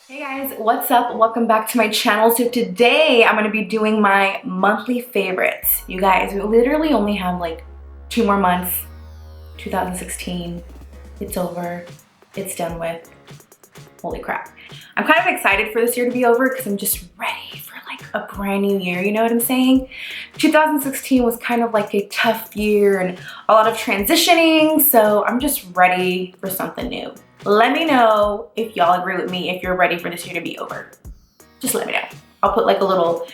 Hey guys, what's up? Welcome back to my channel. So today I'm going to be doing my monthly favorites. You guys, we literally only have like 2 more months. 2016, it's over, it's done with. Holy crap. I'm kind of excited for this year to be over because I'm just ready for like a brand new year, you know what I'm saying? 2016 was kind of like a tough year and a lot of transitioning, so I'm just ready for something new. Let me know if y'all agree with me, if you're ready for this year to be over. Just let me know. I'll put like a little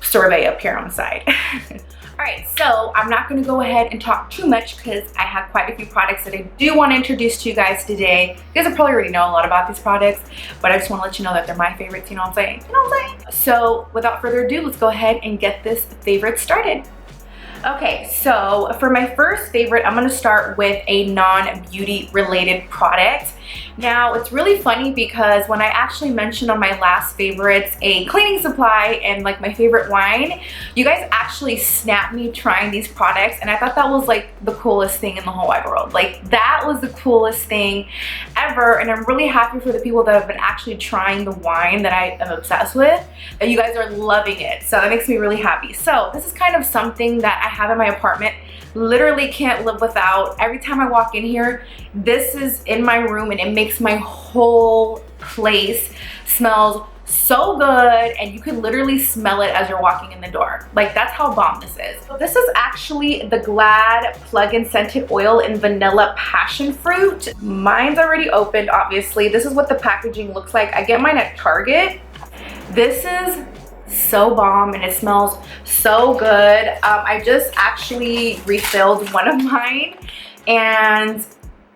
survey up here on the side. All right, so I'm not gonna go ahead and talk too much because I have quite a few products that I do want to introduce to you guys today. You guys probably already know a lot about these products, but I just want to let you know that they're my favorites, you know what I'm saying? You know what I'm saying? So without further ado, let's go ahead and get this favorite started. Okay, so for my first favorite, I'm gonna start with a non-beauty related product. Now, it's really funny because when I actually mentioned on my last favorites a cleaning supply and like my favorite wine, you guys actually snapped me trying these products, and I thought that was like the coolest thing in the whole wide world. Like, that was the coolest thing ever, and I'm really happy for the people that have been actually trying the wine that I am obsessed with, that you guys are loving it. So that makes me really happy. So this is kind of something that I have in my apartment. Literally can't live without. Every time I walk in here, this is in my room and it makes my whole place smells so good, and you can literally smell it as you're walking in the door. Like, that's how bomb this is. So this is actually the Glade plug-in scented oil in vanilla passion fruit. Mine's already opened, obviously. This is what the packaging looks like. I get mine at Target. This is so bomb and it smells so good. I just actually refilled one of mine and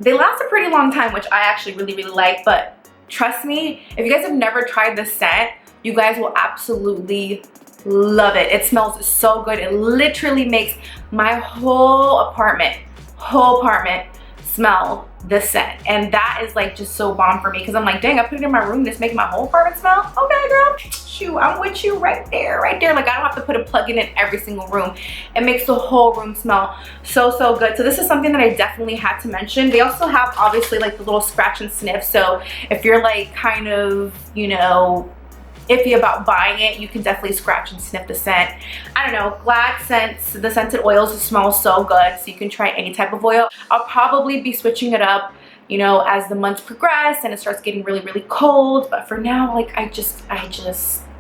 they last a pretty long time, which I actually really like. But trust me, if you guys have never tried this scent, you guys will absolutely love it. It smells so good. It literally makes my whole apartment smell this scent, and that is like just so bomb for me because I'm like, dang, I put it in my room and it's making my whole apartment smell. Okay, girl, shoot, I'm with you right there. Like, I don't have to put a plug-in in every single room. It makes the whole room smell so good. So this is something that I definitely had to mention. They also have obviously like the little scratch and sniff, so if you're like kind of, you know, iffy about buying it, you can definitely scratch and sniff the scent. I don't know, Glade scents, the scented oils smell so good, so you can try any type of oil. I'll probably be switching it up, you know, as the months progress and it starts getting really cold. But for now, like, I just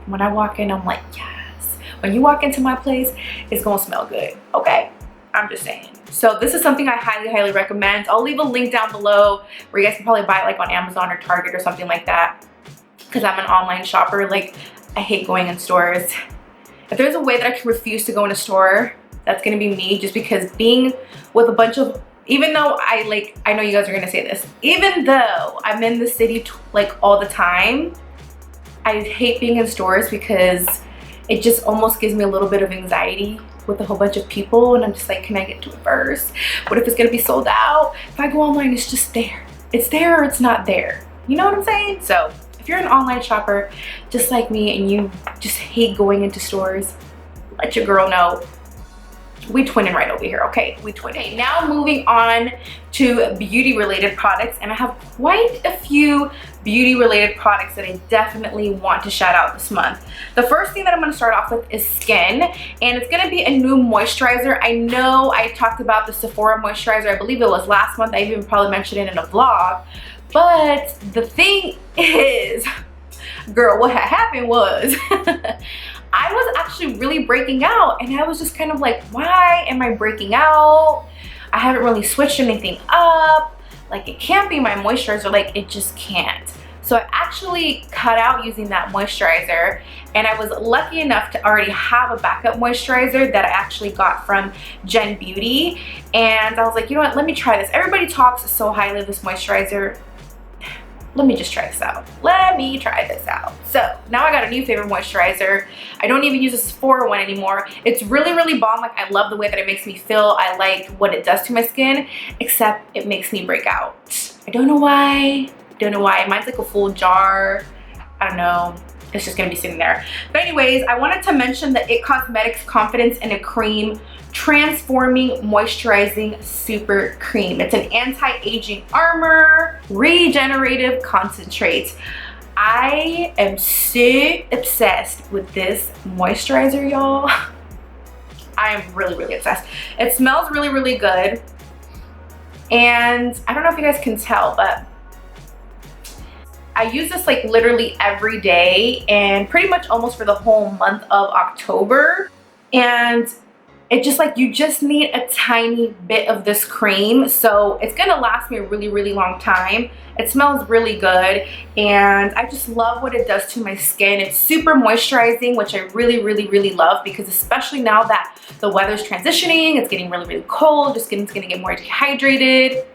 when I walk in, I'm like, yes. When you walk into my place, it's gonna smell good, okay? I'm just saying. So this is something I highly recommend. I'll leave a link down below where you guys can probably buy it like on Amazon or Target or something like that, because I'm an online shopper. Like, I hate going in stores. If there's a way that I can refuse to go in a store, that's gonna be me, just because being with a bunch of, even though I know you guys are gonna say this, even though I'm in the city like all the time, I hate being in stores because it just almost gives me a little bit of anxiety with a whole bunch of people, and I'm just like, can I get to it first? What if it's gonna be sold out? If I go online, it's just there. It's there or it's not there. You know what I'm saying? So if you're an online shopper just like me and you just hate going into stores, let your girl know. We twinning right over here, okay? We twinning. Okay, now moving on to beauty related products, and I have quite a few beauty related products that I definitely want to shout out this month. The first thing that I'm going to start off with is skin, and it's going to be a new moisturizer. I know I talked about the Sephora moisturizer, I believe it was last month. I even probably mentioned it in a vlog. But the thing is, girl, what had happened was I was actually really breaking out, and I was just kind of like, why am I breaking out? I haven't really switched anything up. Like, it can't be my moisturizer. Like, it just can't. So I actually cut out using that moisturizer, and I was lucky enough to already have a backup moisturizer that I actually got from Gen Beauty. And I was like, you know what, let me try this. Everybody talks so highly of this moisturizer. Let me just try this out. Let me try this out. So now I got a new favorite moisturizer. I don't even use a Sephora one anymore. It's really bomb. Like, I love the way that it makes me feel. I like what it does to my skin, except it makes me break out. I don't know why. Mine's like a full jar. I don't know. It's just gonna be sitting there. But anyways, I wanted to mention the It Cosmetics Confidence in a Cream Transforming Moisturizing Super Cream. It's an anti-aging armor, regenerative concentrate. I am so obsessed with this moisturizer, y'all. I am really obsessed. It smells really good. And I don't know if you guys can tell, but I use this like literally every day and pretty much almost for the whole month of October. And it just like, you just need a tiny bit of this cream, so it's gonna last me a really long time. It smells really good, and I just love what it does to my skin. It's super moisturizing, which I really love, because especially now that the weather's transitioning, it's getting really cold, your skin's gonna get more dehydrated.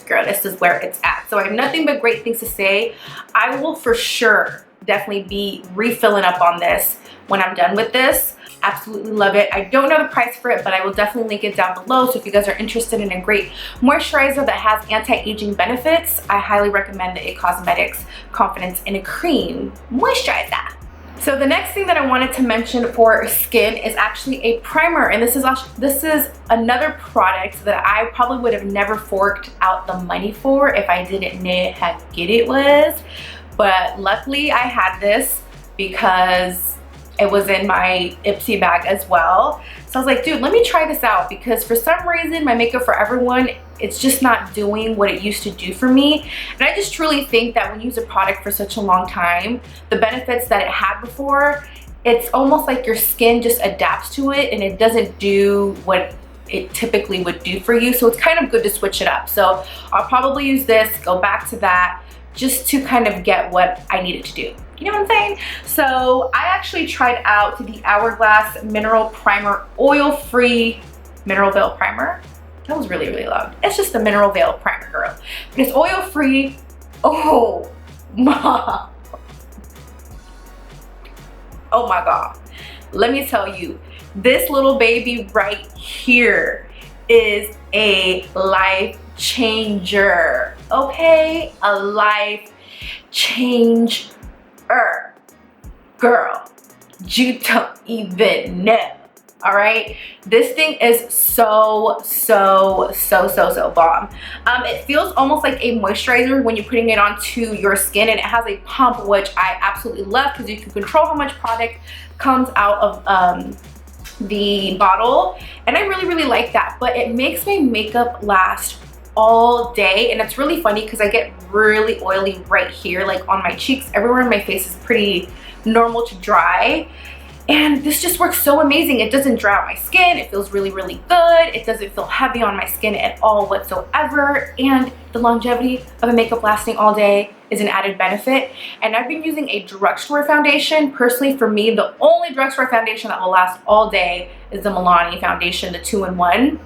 Girl, this is where it's at. So I have nothing but great things to say. I will for sure definitely be refilling up on this when I'm done with this. Absolutely love it. I don't know the price for it, but I will definitely link it down below. So if you guys are interested in a great moisturizer that has anti-aging benefits, I highly recommend the It Cosmetics Confidence in a Cream Moisturizer. So the next thing that I wanted to mention for skin is actually a primer, and this is another product that I probably would have never forked out the money for if I didn't know how good it was. But luckily I had this because it was in my Ipsy bag as well. So I was like, dude, let me try this out, because for some reason my Makeup for Everyone, it's just not doing what it used to do for me. And I just truly think that when you use a product for such a long time, the benefits that it had before, it's almost like your skin just adapts to it and it doesn't do what it typically would do for you. So it's kind of good to switch it up. So I'll probably use this, go back to that, just to kind of get what I needed to do. You know what I'm saying? So I actually tried out the Hourglass Mineral Primer Oil-Free Mineral Veil Primer. That was really loud. It's just a Mineral Veil Primer, girl. But it's oil-free. Oh my God. Let me tell you, this little baby right here is a life changer. Okay? A life changer. Girl, you don't even know. All right, this thing is so bomb. It feels almost like a moisturizer when you're putting it onto your skin, and it has a pump, which I absolutely love, because you can control how much product comes out of the bottle, and I really like that. But it makes my makeup last all day, and it's really funny because I get really oily right here, like on my cheeks. Everywhere in my face is pretty normal to dry, and this just works so amazing. It doesn't dry out my skin. It feels really good. It doesn't feel heavy on my skin at all whatsoever, and the longevity of a makeup lasting all day is an added benefit. And I've been using a drugstore foundation. Personally, for me, the only drugstore foundation that will last all day is the Milani foundation, the 2-in-1.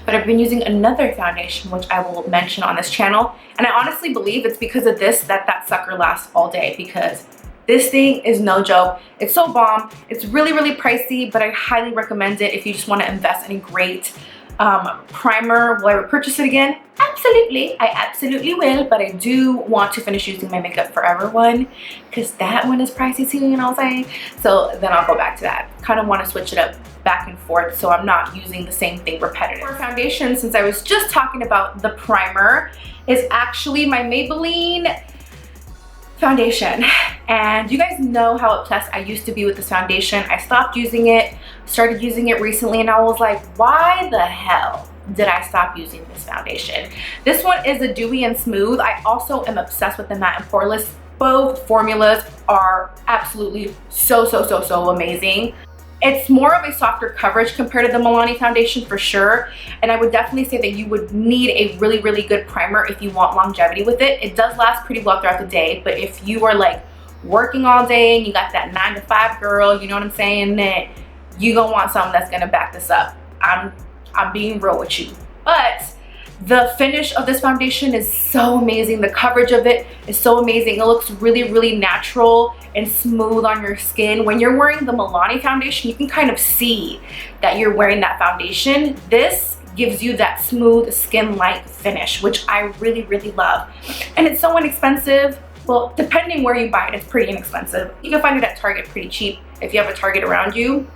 But I've been using another foundation, which I will mention on this channel, and I honestly believe it's because of this that sucker lasts all day, because this thing is no joke. It's so bomb. It's really pricey, but I highly recommend it if you just want to invest in a great primer. Will I repurchase it again? Absolutely. I absolutely will, but I do want to finish using my Makeup Forever one, because that one is pricey too, you know what I'm saying? So then I'll go back to that. Kind of want to switch it up back and forth so I'm not using the same thing repetitive. For foundation, since I was just talking about the primer, is actually my Maybelline foundation. And you guys know how obsessed I used to be with this foundation. I stopped using it, started using it recently, and I was like, why the hell did I stop using this foundation? This one is a dewy and smooth. I also am obsessed with the matte and poreless. Both formulas are absolutely so amazing. It's more of a softer coverage compared to the Milani foundation for sure, and I would definitely say that you would need a really good primer if you want longevity with it. It does last pretty well throughout the day, but if you are like working all day and you got that 9 to 5 girl, you know what I'm saying, then you gonna want something that's gonna back this up. I'm being real with you. But the finish of this foundation is so amazing. The coverage of it is so amazing. It looks really natural and smooth on your skin. When you're wearing the Milani foundation, you can kind of see that you're wearing that foundation. This gives you that smooth skin-like finish, which I really love. And it's so inexpensive. Well, depending where you buy it, it's pretty inexpensive. You can find it at Target pretty cheap if you have a Target around you.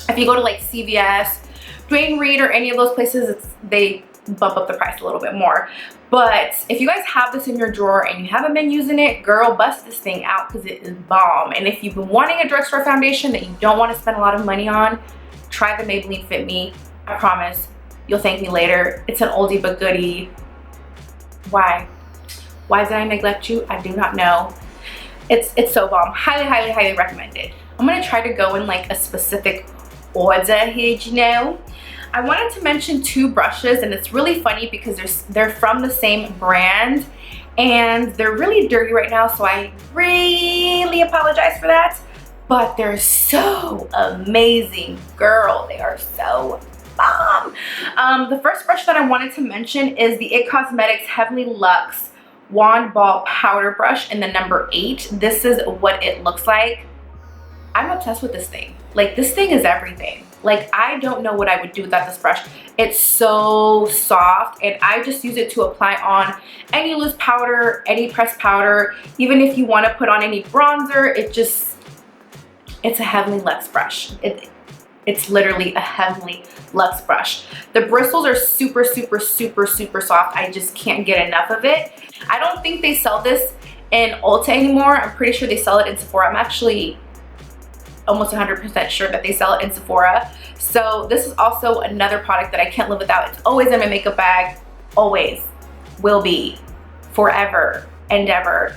If you go to like CVS, Dwayne Reed, or any of those places, they bump up the price a little bit more. But if you guys have this in your drawer and you haven't been using it, girl, bust this thing out because it is bomb. And if you've been wanting a drugstore foundation that you don't want to spend a lot of money on, try the Maybelline Fit Me. I promise you'll thank me later. It's an oldie but goodie. Why did I neglect you? I do not know. It's so bomb. Highly recommended. I'm gonna try to go in like a specific order here, you know. I wanted to mention two brushes, and it's really funny because they're from the same brand and they're really dirty right now, so I really apologize for that. But they're so amazing, girl. They are so bomb. The first brush that I wanted to mention is the It Cosmetics Heavenly Luxe Wand Ball Powder Brush in the number 8. This is what it looks like. I'm obsessed with this thing. Like, this thing is everything. Like, I don't know what I would do without this brush. It's so soft, and I just use it to apply on any loose powder, any pressed powder. Even if you want to put on any bronzer, it's a Heavenly Luxe brush. It's literally a Heavenly Luxe brush. The bristles are super soft. I just can't get enough of it. I don't think they sell this in Ulta anymore. I'm pretty sure they sell it in Sephora. I'm actually almost 100% sure that they sell it in Sephora. So this is also another product that I can't live without. It's always in my makeup bag. Always. Will be. Forever and ever.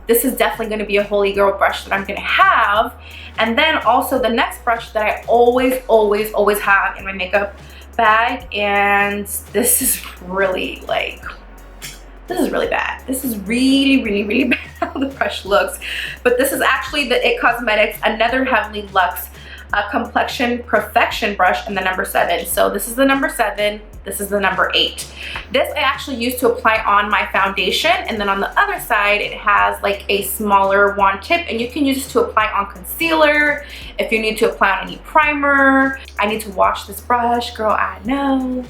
This is definitely going to be a holy girl brush that I'm going to have. And then also the next brush that I always have in my makeup bag, and this is really like, this is really bad. This is really bad how the brush looks. But this is actually the It Cosmetics another Heavenly Luxe Complexion Perfection brush in the number 7. So this is the number 7. This is the number 8. This I actually use to apply on my foundation, and then on the other side it has like a smaller wand tip, and you can use this to apply on concealer if you need to apply on any primer. I need to wash this brush, girl. I know.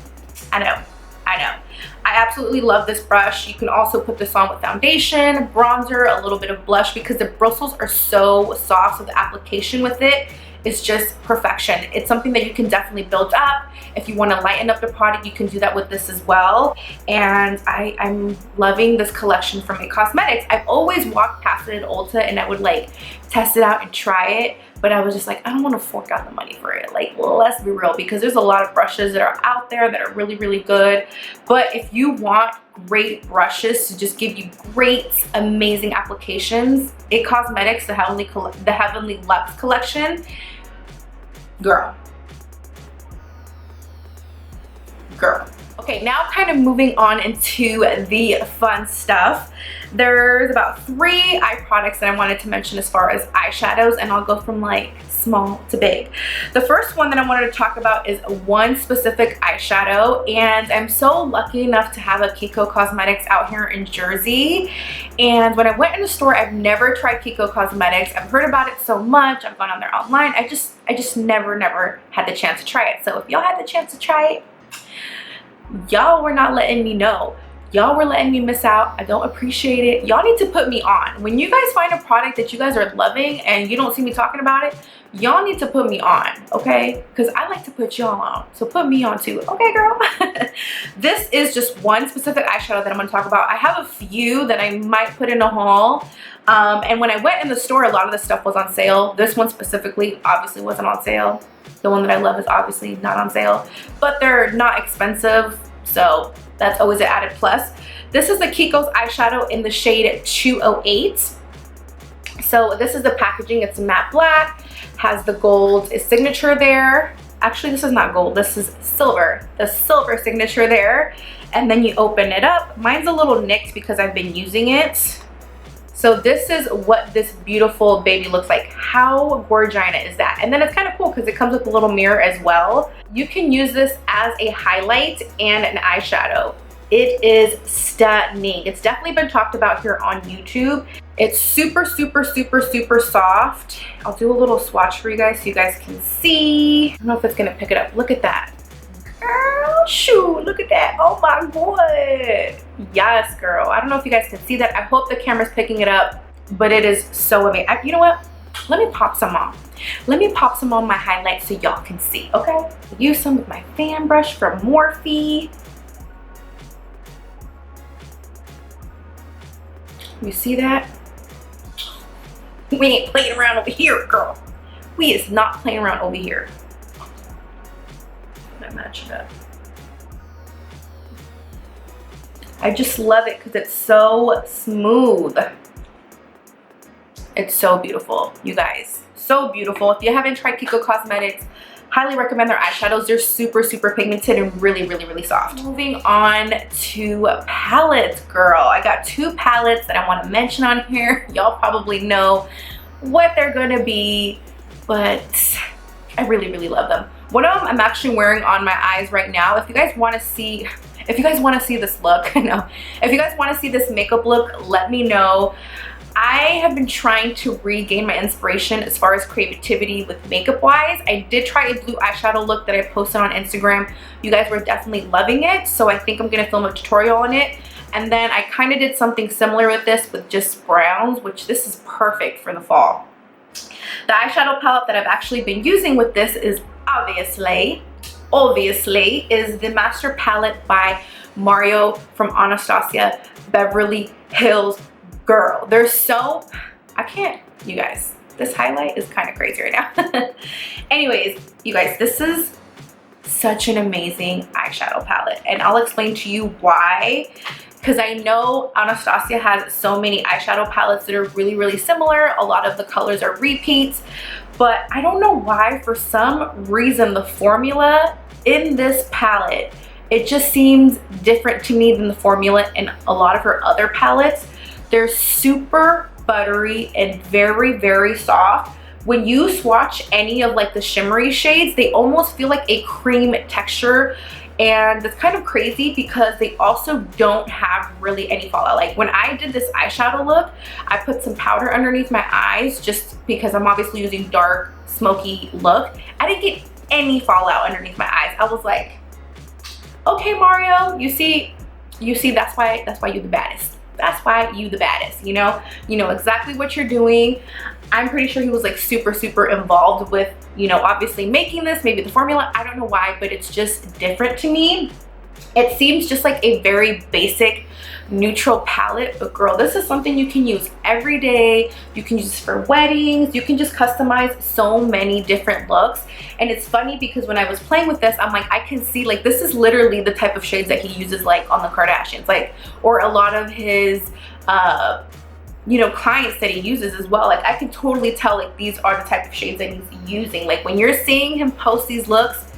I absolutely love this brush. You can also put this on with foundation, bronzer, a little bit of blush, because the bristles are so soft, so the application with it is just perfection. It's something that you can definitely build up. If you want to lighten up the product, you can do that with this as well. And I'm loving this collection from It Cosmetics. I've always walked past it at Ulta and I would like test it out and try it, but I was just like, I don't want to fork out the money for it. Like, let's be real, because there's a lot of brushes that are out there that are really good. But if you want great brushes to just give you great, amazing applications, It Cosmetics, the Heavenly Luxe collection, girl. Okay, now kind of moving on into the fun stuff. There's about 3 eye products that I wanted to mention as far as eyeshadows, and I'll go from like small to big. The first one that I wanted to talk about is one specific eyeshadow, and I'm so lucky enough to have a Kiko Cosmetics out here in Jersey. And when I went in the store, I've never tried Kiko Cosmetics. I've heard about it so much. I've gone on there online. I just never had the chance to try it. So if y'all had the chance to try it, y'all were not letting me know. Y'all were letting me miss out. I don't appreciate it. Y'all need to put me on. When you guys find a product that you guys are loving and you don't see me talking about it, y'all need to put me on, okay? Because I like to put y'all on. So put me on too. Okay, girl? This is just one specific eyeshadow that I'm going to talk about. I have a few that I might put in a haul. And when I went in the store, a lot of the stuff was on sale. This one specifically obviously wasn't on sale. The one that I love is obviously not on sale, but they're not expensive, so that's always an added plus. This is the Kiko's eyeshadow in the shade 208. So this is the packaging. It's matte black, has the gold signature there. Actually, this is not gold, this is silver. The silver signature there. And then you open it up. Mine's a little nicked because I've been using it. So this is what this beautiful baby looks like. How gorgina is that? And then it's kind of cool because it comes with a little mirror as well. You can use this as a highlight and an eyeshadow. It is stunning. It's definitely been talked about here on YouTube. It's super soft. I'll do a little swatch for you guys so you guys can see. I don't know if it's gonna pick it up. Look at that. Girl, shoot, look at that. Oh my god. Yes, girl. I don't know if you guys can see that. I hope the camera's picking it up, but it is so amazing. You know what? Let me pop some on. Let me pop some on my highlights so y'all can see, okay? Use some with my fan brush from Morphe. You see that? We ain't playing around over here, girl. We is not playing around over here. I'm gonna match it up. I just love it because it's so smooth. It's so beautiful, you guys. So beautiful. If you haven't tried Kiko Cosmetics, highly recommend their eyeshadows. They're super, super pigmented and really, really, really soft. Moving on to palettes, girl. I got two palettes that I want to mention on here. Y'all probably know what they're gonna be, but I really, really love them. One of them I'm actually wearing on my eyes right now. If you guys want to see this look, no. If you guys want to see this makeup look, let me know. I have been trying to regain my inspiration as far as creativity with makeup wise. I did try a blue eyeshadow look that I posted on Instagram. You guys were definitely loving it, so I think I'm gonna film a tutorial on it. And then I kind of did something similar with this with just browns, which this is perfect for the fall. The eyeshadow palette that I've actually been using with this is obviously is the Master Palette by Mario from Anastasia Beverly Hills. Girl, they're so, I can't, you guys, this highlight is kind of crazy right now. Anyways, you guys, this is such an amazing eyeshadow palette, and I'll explain to you why. Because I know Anastasia has so many eyeshadow palettes that are really, really similar. A lot of the colors are repeats, but I don't know why, for some reason, the formula in this palette, it just seems different to me than the formula in a lot of her other palettes. They're super buttery and very, very soft. When you swatch any of like the shimmery shades, they almost feel like a cream texture. And it's kind of crazy because they also don't have really any fallout. Like when I did this eyeshadow look, I put some powder underneath my eyes just because I'm obviously using dark, smoky look. I didn't get any fallout underneath my eyes. I was like, okay, Mario, you see, that's why you're the baddest. That's why you the baddest, you know exactly what you're doing. I'm pretty sure he was like super, super involved with, obviously making this, maybe the formula, I don't know why, but it's just different to me. It seems just like a very basic neutral palette, but girl, this is something you can use every day. You can use this for weddings. You can just customize so many different looks. And it's funny because when I was playing with this, I'm like, I can see like this is literally the type of shades that he uses like on the Kardashians, like, or a lot of his clients that he uses as well. Like I can totally tell like these are the type of shades that he's using. Like when you're seeing him post these looks,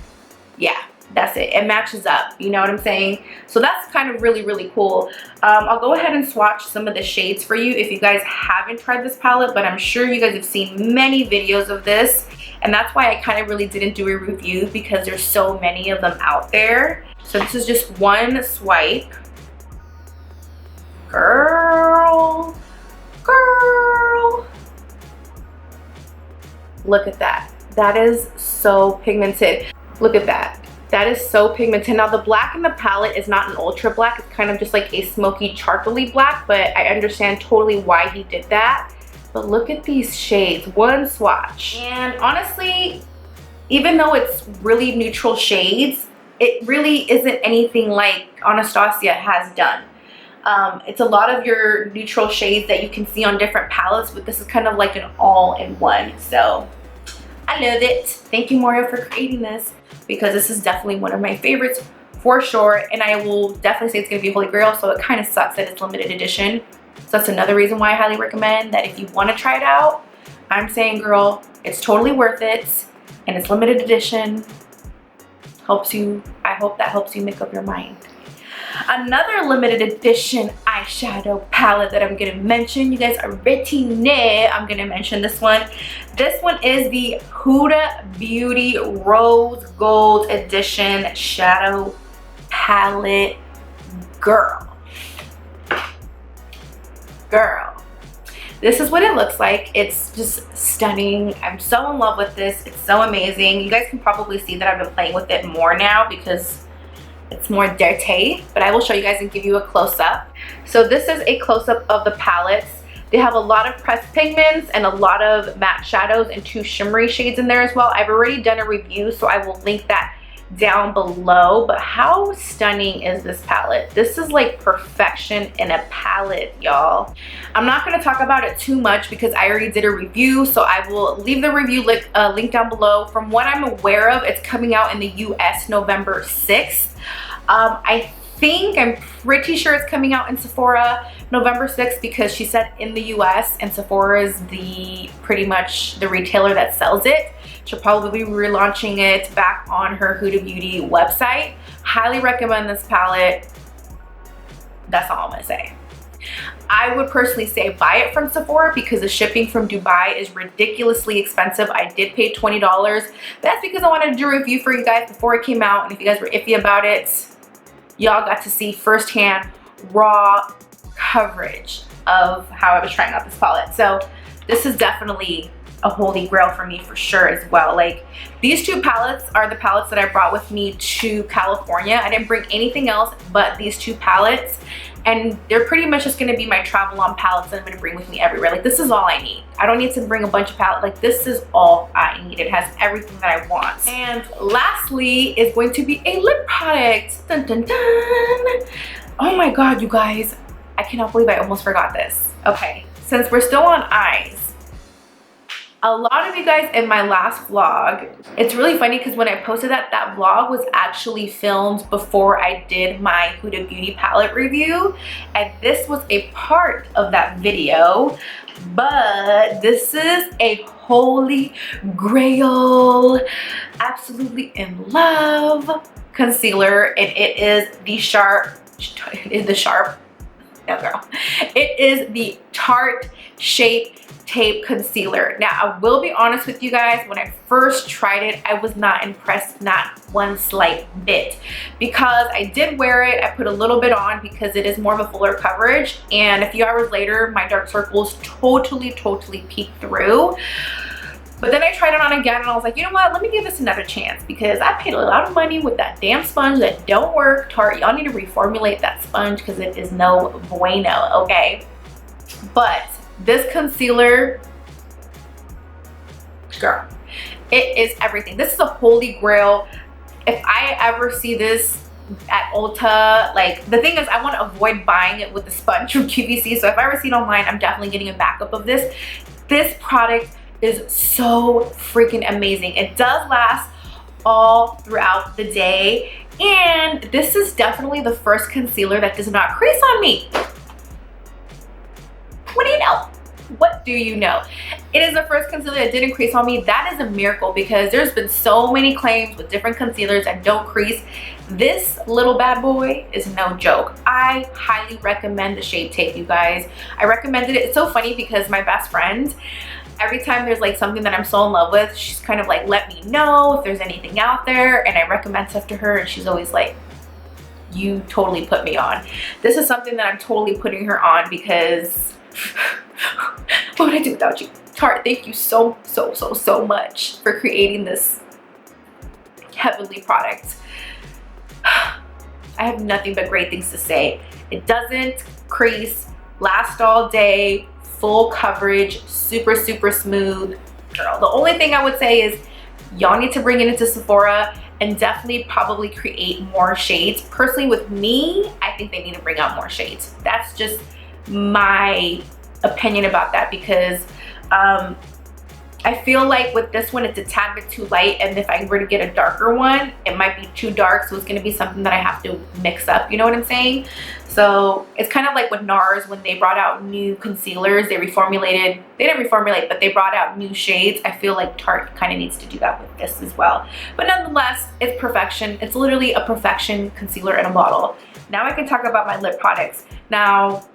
yeah, that's it. It matches up, you know what I'm saying? So that's kind of really, really cool. I'll go ahead and swatch some of the shades for you if you guys haven't tried this palette, but I'm sure you guys have seen many videos of this, and that's why I kind of really didn't do a review, because there's so many of them out there. So this is just one swipe. Girl, look at that. That is so pigmented. Look at that. That is so pigmented. Now the black in the palette is not an ultra black. It's kind of just like a smoky charcoaly black, but I understand totally why he did that. But look at these shades, one swatch. And honestly, even though it's really neutral shades, it really isn't anything like Anastasia has done. It's a lot of your neutral shades that you can see on different palettes, but this is kind of like an all-in-one. So I love it. Thank you, Mario, for creating this, because this is definitely one of my favorites for sure. And I will definitely say it's gonna be Holy Grail, so it kind of sucks that it's limited edition. So that's another reason why I highly recommend that if you want to try it out. I'm saying, girl, it's totally worth it, and it's limited edition. Helps you, I hope that helps you make up your mind. Another limited edition eyeshadow palette that I'm gonna mention, you guys already know I'm gonna mention this one. This one is the Huda Beauty Rose Gold Edition Shadow Palette. Girl, this is what it looks like. It's just stunning. I'm so in love with this. It's so amazing. You guys can probably see that I've been playing with it more now because it's more dirty, but I will show you guys and give you a close-up. So this is a close-up of the palettes. They have a lot of pressed pigments and a lot of matte shadows and 2 shimmery shades in there as well. I've already done a review, so I will link that down below. But how stunning is this palette? This is like perfection in a palette, y'all. I'm not going to talk about it too much because I already did a review, so I will leave the review link down below. From what I'm aware of, it's coming out in the US November 6th. I'm pretty sure it's coming out in Sephora November 6th because she said in the US, and Sephora is pretty much the retailer that sells it. She'll probably be relaunching it back on her Huda Beauty website. Highly recommend this palette. That's all I'm gonna say. I would personally say buy it from Sephora because the shipping from Dubai is ridiculously expensive. I did pay $20. That's because I wanted to do a review for you guys before it came out, and if you guys were iffy about it, y'all got to see firsthand raw coverage of how I was trying out this palette. So this is definitely a holy grail for me for sure as well. Like, these two palettes are the palettes that I brought with me to California. I didn't bring anything else but these two palettes, and they're pretty much just going to be my travel on palettes that I'm going to bring with me everywhere. Like, this is all I need. I don't need to bring a bunch of palettes. Like, this is all I need. It has everything that I want. And lastly is going to be a lip product. Dun, dun, dun. Oh my god, you guys, I cannot believe I almost forgot this. Okay, since we're still on eyes, a lot of you guys in my last vlog, it's really funny because when I posted that vlog was actually filmed before I did my Huda Beauty palette review, and this was a part of that video. But this is a holy grail, absolutely in love concealer, and it is the Tarte Shapetape concealer. Now, I will be honest with you guys, when I first tried it, I was not impressed, not one slight bit, because I did wear it. I put a little bit on because it is more of a fuller coverage, and a few hours later, my dark circles totally peeked through. But then I tried it on again and I was like, you know what, let me give this another chance because I paid a lot of money with that damn sponge that don't work. Tarte, y'all need to reformulate that sponge because it is no bueno, okay? But this concealer, girl, it is everything. This is a holy grail. If I ever see this at Ulta, like, the thing is, I want to avoid buying it with the sponge from QVC, so if I ever see it online, I'm definitely getting a backup of this. This product is so freaking amazing. It does last all throughout the day, and this is definitely the first concealer that does not crease on me. What do you know? What do you know? It is the first concealer that didn't crease on me. That is a miracle because there's been so many claims with different concealers that don't crease. This little bad boy is no joke. I highly recommend the Shapetape, you guys. I recommended it. It's so funny because my best friend, every time there's like something that I'm so in love with, she's kind of like, let me know if there's anything out there, and I recommend stuff to her, and she's always like, you totally put me on. This is something that I'm totally putting her on because what would I do without you? Tarte, thank you so much for creating this heavenly product. I have nothing but great things to say. It doesn't crease, lasts all day, full coverage, super smooth. Girl, the only thing I would say is y'all need to bring it into Sephora and definitely probably create more shades. Personally, with me, I think they need to bring out more shades. That's just my opinion about that because I feel like with this one, it's a tad bit too light, and if I were to get a darker one, it might be too dark, so it's gonna be something that I have to mix up, you know what I'm saying? So it's kind of like with NARS when they brought out new concealers, they didn't reformulate, but they brought out new shades. I feel like Tarte kind of needs to do that with this as well. But nonetheless, it's perfection. It's literally a perfection concealer in a bottle. Now I can talk about my lip products. Now,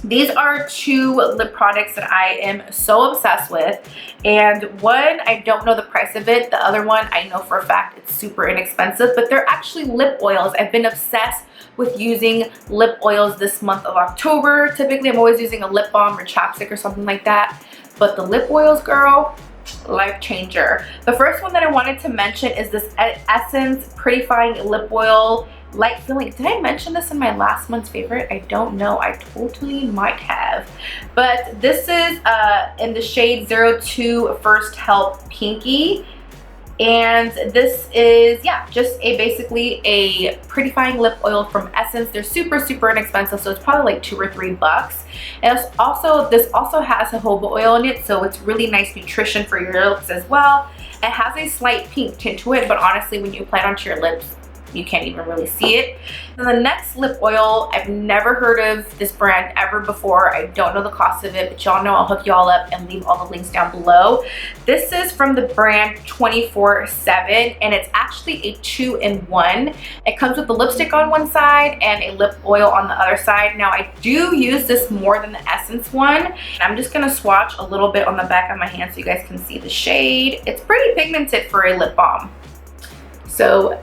these are two lip products that I am so obsessed with, and one, I don't know the price of it. The other one, I know for a fact it's super inexpensive, but they're actually lip oils. I've been obsessed with using lip oils this month of October. Typically, I'm always using a lip balm or chapstick or something like that, but the lip oils, girl, life changer. The first one that I wanted to mention is this Essence Prettifying Lip Oil Light Filling. Did I mention this in my last month's favorite? I don't know. I totally might have. But this is in the shade 02 First Help Pinky. And this is, yeah, just basically a prettifying lip oil from Essence. They're super inexpensive, so it's probably like $2 or $3. And this also has jojoba oil in it, so it's really nice nutrition for your lips as well. It has a slight pink tint to it, but honestly, when you apply it onto your lips, you can't even really see it. And the next lip oil, I've never heard of this brand ever before. I don't know the cost of it, but y'all know I'll hook y'all up and leave all the links down below. This is from the brand 24/7, and it's actually a 2-in-1. It comes with the lipstick on one side and a lip oil on the other side. Now, I do use this more than the Essence one. I'm just gonna swatch a little bit on the back of my hand so you guys can see the shade. It's pretty pigmented for a lip balm. So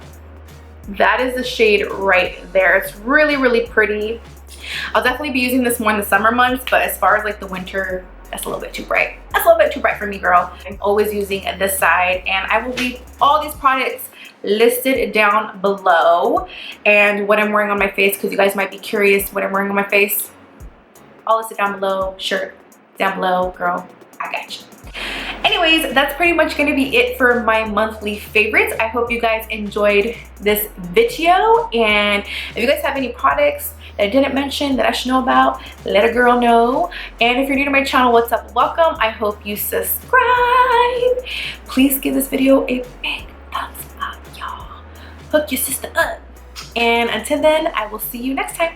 that is the shade right there. It's really pretty. I'll definitely be using this more in the summer months, but as far as like the winter, that's a little bit too bright. That's a little bit too bright for me, girl. I'm always using this side, and I will leave all these products listed down below, and what I'm wearing on my face, because you guys might be curious what I'm wearing on my face. All listed down below. Shirt down below, girl. I got you. Anyways, that's pretty much going to be it for my monthly favorites. I hope you guys enjoyed this video, and if you guys have any products that I didn't mention that I should know about, let a girl know. And if you're new to my channel, what's up? Welcome. I hope you subscribe. Please give this video a big thumbs up, y'all. Hook your sister up. And until then, I will see you next time.